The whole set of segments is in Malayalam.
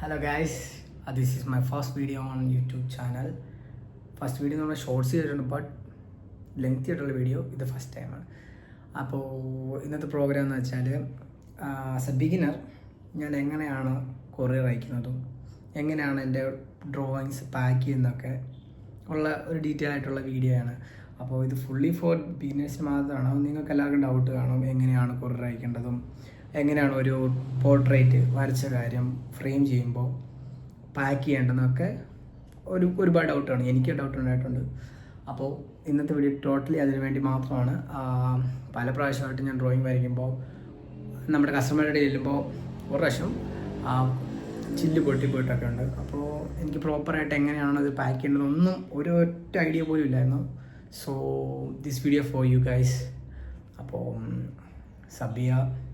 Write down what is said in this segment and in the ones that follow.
Hello guys, this is my first video on YouTube channel. First video നമ്മൾ ഷോർട്സ് ചെയ്തിട്ടുണ്ട്, ബട്ട് ലെങ്തി ആയിട്ടുള്ള വീഡിയോ ഇത് ഫസ്റ്റ് ടൈമാണ്. അപ്പോൾ ഇന്നത്തെ പ്രോഗ്രാം എന്ന് വെച്ചാൽ ആസ് എ ബിഗിനർ ഞാൻ എങ്ങനെയാണ് കൊറിയർ അയക്കുന്നതും എങ്ങനെയാണ് എൻ്റെ ഡ്രോയിങ്സ് പാക്ക് ചെയ്യുന്നതൊക്കെ ഉള്ള ഒരു ഡീറ്റെയിൽ ആയിട്ടുള്ള വീഡിയോ ആണ്. അപ്പോൾ ഇത് ഫുള്ളി ഫോർ ബിഗിനേഴ്സിന് മാത്രമാണ്. നിങ്ങൾക്ക് എല്ലാവർക്കും ഡൗട്ട് കാണും എങ്ങനെയാണ് കൊറിയർ അയക്കേണ്ടതും എങ്ങനെയാണ് ഒരു പോർട്രേറ്റ് വരച്ച കാര്യം ഫ്രെയിം ചെയ്യുമ്പോൾ പാക്ക് ചെയ്യേണ്ടതെന്നൊക്കെ ഒരുപാട് ഡൗട്ടാണ്. എനിക്ക് ഡൗട്ട് ഉണ്ടായിട്ടുണ്ട്. അപ്പോൾ ഇന്നത്തെ വീഡിയോ ടോട്ടലി അതിന് വേണ്ടി മാത്രമാണ്. പല പ്രാവശ്യമായിട്ട് ഞാൻ ഡ്രോയിങ് വരയ്ക്കുമ്പോൾ നമ്മുടെ കസ്റ്റമറുടെ ചെല്ലുമ്പോൾ ഒരു പ്രാവശ്യം ചില്ല് പൊട്ടിപ്പോയിട്ടൊക്കെ ഉണ്ട്. അപ്പോൾ എനിക്ക് പ്രോപ്പറായിട്ട് എങ്ങനെയാണ് അത് പാക്ക് ചെയ്യേണ്ടതൊന്നും ഒരൊറ്റ ഐഡിയ പോലും ഇല്ലായിരുന്നു. So this video for you guys. അപ്പോൾ സബ് ചെയ്യുക,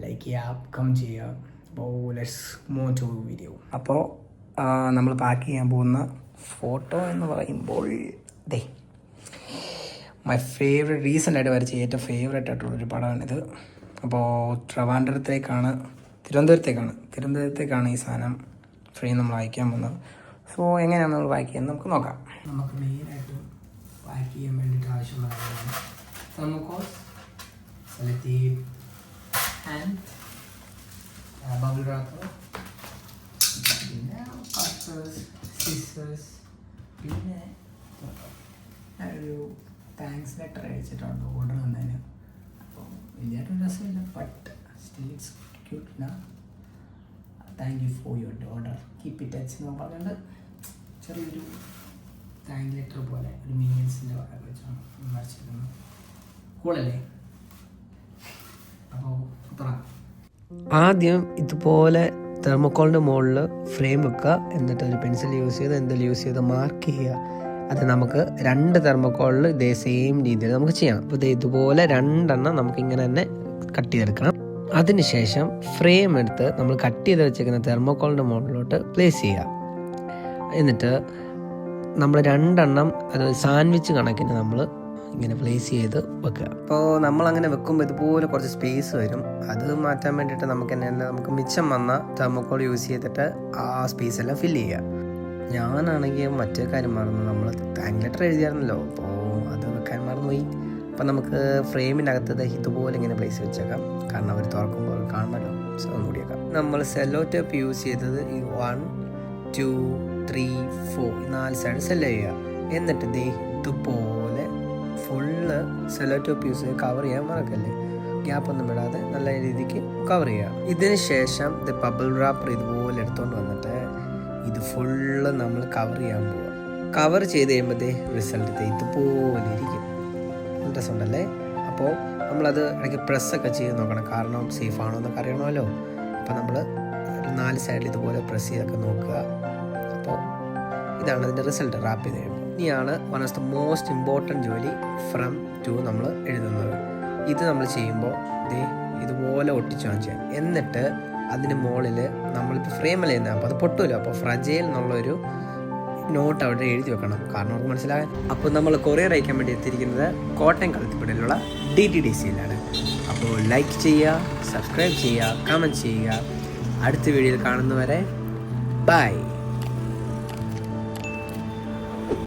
ലൈക്ക് ചെയ്യുക, കമൻറ്റ് ചെയ്യുക. അപ്പോൾ ലെറ്റ്സ് മൂവ് ടു വീഡിയോ. അപ്പോൾ നമ്മൾ പാക്ക് ചെയ്യാൻ പോകുന്ന ഫോട്ടോ എന്ന് പറയുമ്പോൾ മൈ ഫേവറേറ്റ് റീസെൻ്റായിട്ട് വരച്ച ഏറ്റവും ഫേവറേറ്റ് ആയിട്ടുള്ളൊരു പടമാണിത്. അപ്പോൾ തിരുവനന്തപുരത്തേക്കാണ് ഈ സാധനം ഫ്രെയിം നമ്മൾ അയക്കാൻ പോകുന്നത്. സോ എങ്ങനെയാണ് നമ്മൾ പാക്ക് ചെയ്യുന്നത് നമുക്ക് നോക്കാം. നമുക്ക് മെയിനായിട്ട് പാക്ക് ചെയ്യാൻ വേണ്ടിയിട്ട് ആവശ്യമുള്ള കാര്യമാണ് തെർമോകോൾസ്, സെലക്റ്റീവ് ആൻഡ് ബബിൾ റാപ്പർ, പിന്നെ കട്ടേഴ്സ്, സിസേഴ്സ്, പിന്നെ ഒരു താങ്ക്സ് ലെറ്റർ അയച്ചിട്ടുണ്ട് ഓർഡർ തന്നതിന്. അപ്പോൾ വലിയായിട്ടൊരു രസമില്ല, but still it's cute. Thank you for your order, keep it touch എന്ന് പറഞ്ഞുകൊണ്ട് ചെറിയൊരു താങ്ക് ലെറ്റർ പോലെ ഒരു മീനിയൻസിൻ്റെ വക വെച്ചാണ് വരച്ചിരിക്കുന്നത്. കൂളല്ലേ? അപ്പോൾ തുടങ്ങാം. ആദ്യം ഇതുപോലെ തെർമോക്കോളിൻ്റെ മുകളിൽ ഫ്രെയിം വെക്കുക. എന്നിട്ട് ഒരു പെൻസിൽ യൂസ് ചെയ്ത് മാർക്ക് ചെയ്യുക. അത് നമുക്ക് 2 തെർമോക്കോളിൽ ഇതേ സെയിം രീതിയിൽ നമുക്ക് ചെയ്യണം. അപ്പോൾ ഇതുപോലെ 2 നമുക്ക് ഇങ്ങനെ തന്നെ കട്ട് ചെയ്തെടുക്കണം. അതിനുശേഷം ഫ്രെയിം എടുത്ത് നമ്മൾ കട്ട് ചെയ്ത് വെച്ചേക്കുന്ന തെർമോക്കോളിൻ്റെ മുകളിലോട്ട് പ്ലേസ് ചെയ്യുക. എന്നിട്ട് നമ്മൾ 2 അത് സാൻഡ്വിച്ച് കണക്കിന് നമ്മൾ ഇങ്ങനെ പ്ലേസ് ചെയ്ത് വെക്കുക. അപ്പോൾ നമ്മളങ്ങനെ വെക്കുമ്പോൾ ഇതുപോലെ കുറച്ച് സ്പേസ് വരും. അത് മാറ്റാൻ വേണ്ടിയിട്ട് നമുക്ക് മിച്ചം വന്ന തെർമോക്കോൾ യൂസ് ചെയ്തിട്ട് ആ സ്പേസ് എല്ലാം ഫില്ല് ചെയ്യുക. ഞാനാണെങ്കിൽ മറ്റേ കാര്യം മറന്നു, നമ്മൾ താങ്ക് ലെറ്റർ എഴുതിയായിരുന്നല്ലോ, അപ്പോൾ അത് വെക്കാൻ മറന്നുപോയി. അപ്പോൾ നമുക്ക് ഫ്രെയിമിൻ്റെ അകത്തത് ഇതുപോലെ ഇങ്ങനെ പ്ലേസ് വെച്ചേക്കാം, കാരണം അവർ തുറക്കുമ്പോൾ കാണുമല്ലോ. സോ ഒന്നും കൂടിയേക്കാം. നമ്മൾ സെല്ലോ ടേപ്പ് യൂസ് ചെയ്തത് ഈ 1 2 3 4 4 സൈഡ് സെല്ലോ ചെയ്യുക. എന്നിട്ട് ഇതുപോലെ ഫുള്ള് സെല്ലോ ടേപ്പ് യൂസ് ചെയ്ത് കവർ ചെയ്യാൻ മറക്കല്ലേ. ഗ്യാപ്പൊന്നും വിടാതെ നല്ല രീതിക്ക് കവർ ചെയ്യുക. ഇതിന് ശേഷം ബബിൾ റാപ്പർ ഇതുപോലെ എടുത്തുകൊണ്ട് വന്നിട്ട് ഇത് ഫുള്ള് നമ്മൾ കവർ ചെയ്യാൻ പോവുക. കവർ ചെയ്ത് കഴിയുമ്പോഴത്തേ റിസൾട്ട് ഇതുപോലെ ഇരിക്കും. രസമുണ്ടല്ലേ? അപ്പോൾ നമ്മളത് ഇടയ്ക്ക് പ്രസ്സൊക്കെ ചെയ്ത് നോക്കണം, കാരണം സേഫ് ആണോ എന്നൊക്കെ അറിയണമല്ലോ. അപ്പോൾ നമ്മൾ 4 സൈഡിൽ ഇതുപോലെ പ്രസ് ചെയ്തൊക്കെ നോക്കുക. അപ്പോൾ ഇതാണ് അതിൻ്റെ റിസൾട്ട് റാപ്പ് ചെയ്ത് കഴിയുമ്പോൾ. ഇനിയാണ് one of the most important ജോലി, ഫ്രം ടു നമ്മൾ എഴുതുന്നത്. ഇത് നമ്മൾ ചെയ്യുമ്പോൾ ഇതുപോലെ ഒട്ടിച്ചു ചെയ്യാം. എന്നിട്ട് അതിന് മുകളിൽ നമ്മളിപ്പോൾ ഫ്രെയിമല്ല ചെയ്യുന്നത്, അപ്പോൾ അത് പൊട്ടുമല്ലോ. അപ്പോൾ ഫ്രജൈൽ എന്നുള്ളൊരു നോട്ട് അവിടെ എഴുതി വെക്കണം, കാരണം നമുക്ക് മനസ്സിലാകാൻ. അപ്പോൾ നമ്മൾ കൊറിയർ അയക്കാൻ വേണ്ടി എത്തിയിരിക്കുന്നത് കോട്ടയം കളത്തിപ്പടിയിലുള്ള DTDCയിലാണ്. അപ്പോൾ ലൈക്ക് ചെയ്യുക, സബ്സ്ക്രൈബ് ചെയ്യുക, കമൻറ്റ് ചെയ്യുക. അടുത്ത വീഡിയോയിൽ കാണുന്നവരെ ബൈ.